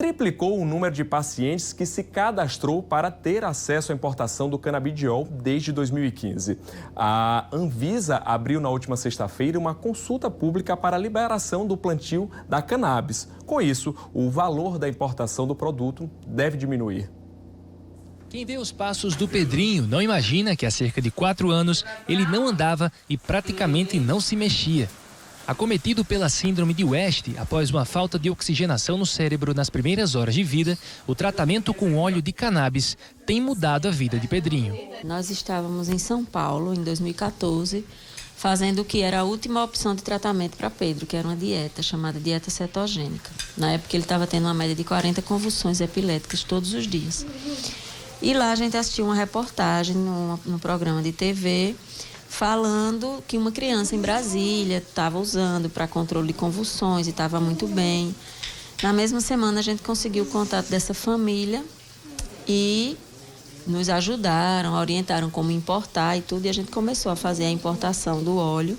Triplicou o número de pacientes que se cadastrou para ter acesso à importação do canabidiol desde 2015. A Anvisa abriu na última sexta-feira uma consulta pública para a liberação do plantio da cannabis. Com isso, o valor da importação do produto deve diminuir. Quem vê os passos do Pedrinho não imagina que há cerca de 4 anos ele não andava e praticamente não se mexia. Acometido pela síndrome de West, após uma falta de oxigenação no cérebro nas primeiras horas de vida, o tratamento com óleo de cannabis tem mudado a vida de Pedrinho. Nós estávamos em São Paulo, em 2014, fazendo o que era a última opção de tratamento para Pedro, que era uma dieta chamada dieta cetogênica. Na época ele estava tendo uma média de 40 convulsões epiléticas todos os dias. E lá a gente assistiu uma reportagem no programa de TV, falando que uma criança em Brasília estava usando para controle de convulsões e estava muito bem. Na mesma semana a gente conseguiu o contato dessa família e nos ajudaram, orientaram como importar e tudo, e a gente começou a fazer a importação do óleo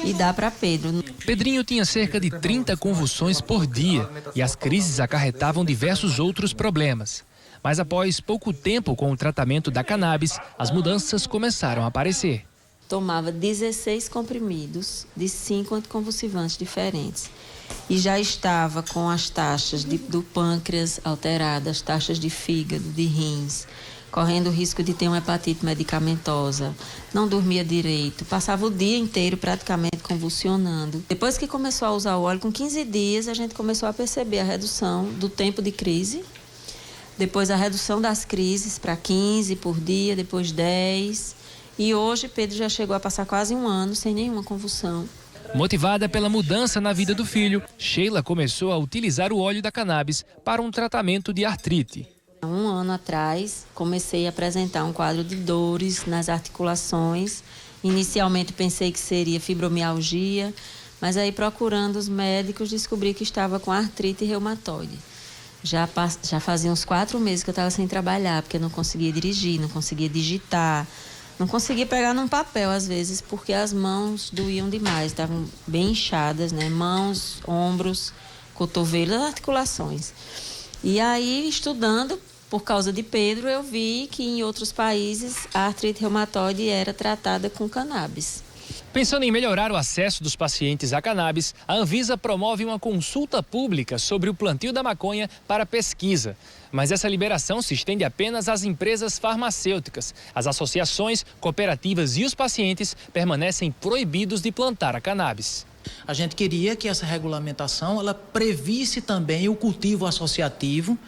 e dar para Pedro. Pedrinho tinha cerca de 30 convulsões por dia e as crises acarretavam diversos outros problemas. Mas após pouco tempo com o tratamento da cannabis, as mudanças começaram a aparecer. Tomava 16 comprimidos de 5 anticonvulsivantes diferentes e já estava com as taxas do pâncreas alteradas, taxas de fígado, de rins, correndo o risco de ter uma hepatite medicamentosa, não dormia direito, passava o dia inteiro praticamente convulsionando. Depois que começou a usar o óleo, com 15 dias a gente começou a perceber a redução do tempo de crise, depois a redução das crises para 15 por dia, depois 10. E hoje Pedro já chegou a passar quase 1 ano sem nenhuma convulsão. Motivada pela mudança na vida do filho, Sheila começou a utilizar o óleo da cannabis para um tratamento de artrite. Há 1 ano atrás, comecei a apresentar um quadro de dores nas articulações. Inicialmente pensei que seria fibromialgia, mas aí procurando os médicos descobri que estava com artrite reumatoide. Já fazia uns 4 meses que eu estava sem trabalhar, porque eu não conseguia dirigir, não conseguia digitar. Não conseguia pegar num papel, às vezes, porque as mãos doíam demais, estavam bem inchadas, né? Mãos, ombros, cotovelos, articulações. E aí, estudando, por causa de Pedro, eu vi que em outros países a artrite reumatoide era tratada com cannabis. Pensando em melhorar o acesso dos pacientes à cannabis, a Anvisa promove uma consulta pública sobre o plantio da maconha para pesquisa. Mas essa liberação se estende apenas às empresas farmacêuticas. As associações, cooperativas e os pacientes permanecem proibidos de plantar a cannabis. A gente queria que essa regulamentação ela previsse também o cultivo associativo,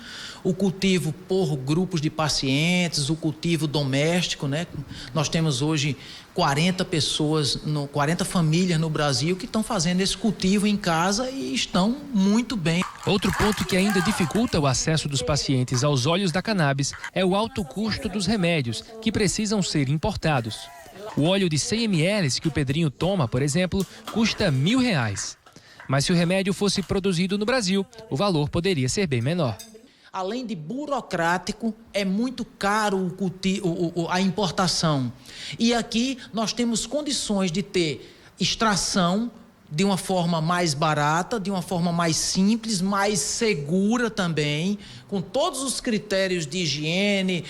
o cultivo por grupos de pacientes, o cultivo doméstico, né? Nós temos hoje 40 pessoas, 40 famílias no Brasil que estão fazendo esse cultivo em casa e estão muito bem. Outro ponto que ainda dificulta o acesso dos pacientes aos óleos da cannabis é o alto custo dos remédios, que precisam ser importados. O óleo de 100 ml que o Pedrinho toma, por exemplo, custa R$1.000. Mas se o remédio fosse produzido no Brasil, o valor poderia ser bem menor. Além de burocrático, é muito caro a importação. E aqui nós temos condições de ter extração de uma forma mais barata, de uma forma mais simples, mais segura também, com todos os critérios de higiene,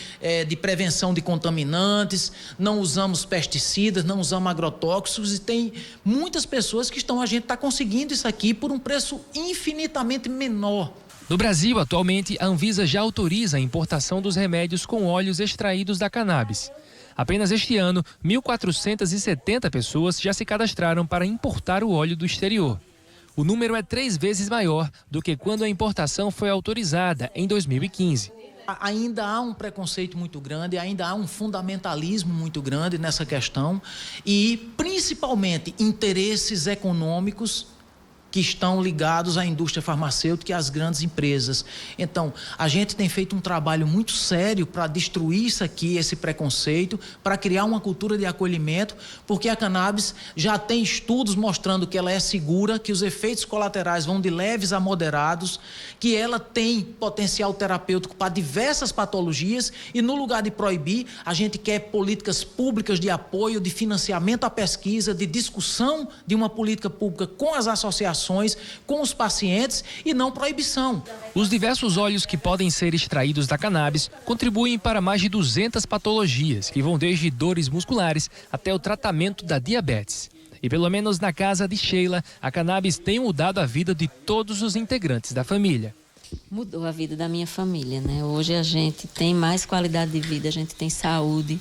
de prevenção de contaminantes, não usamos pesticidas, não usamos agrotóxicos e tem muitas pessoas que a gente está conseguindo isso aqui por um preço infinitamente menor. No Brasil, atualmente, a Anvisa já autoriza a importação dos remédios com óleos extraídos da cannabis. Apenas este ano, 1.470 pessoas já se cadastraram para importar o óleo do exterior. O número é 3 vezes maior do que quando a importação foi autorizada em 2015. Ainda há um preconceito muito grande, ainda há um fundamentalismo muito grande nessa questão e, principalmente, interesses econômicos que estão ligados à indústria farmacêutica e às grandes empresas. Então, a gente tem feito um trabalho muito sério para destruir isso aqui, esse preconceito, para criar uma cultura de acolhimento, porque a cannabis já tem estudos mostrando que ela é segura, que os efeitos colaterais vão de leves a moderados, que ela tem potencial terapêutico para diversas patologias e, no lugar de proibir, a gente quer políticas públicas de apoio, de financiamento à pesquisa, de discussão de uma política pública com as associações recomendações com os pacientes e não proibição. Os diversos óleos que podem ser extraídos da cannabis contribuem para mais de 200 patologias, que vão desde dores musculares até o tratamento da diabetes. E pelo menos na casa de Sheila, a cannabis tem mudado a vida de todos os integrantes da família. Mudou a vida da minha família, né? Hoje a gente tem mais qualidade de vida, a gente tem saúde.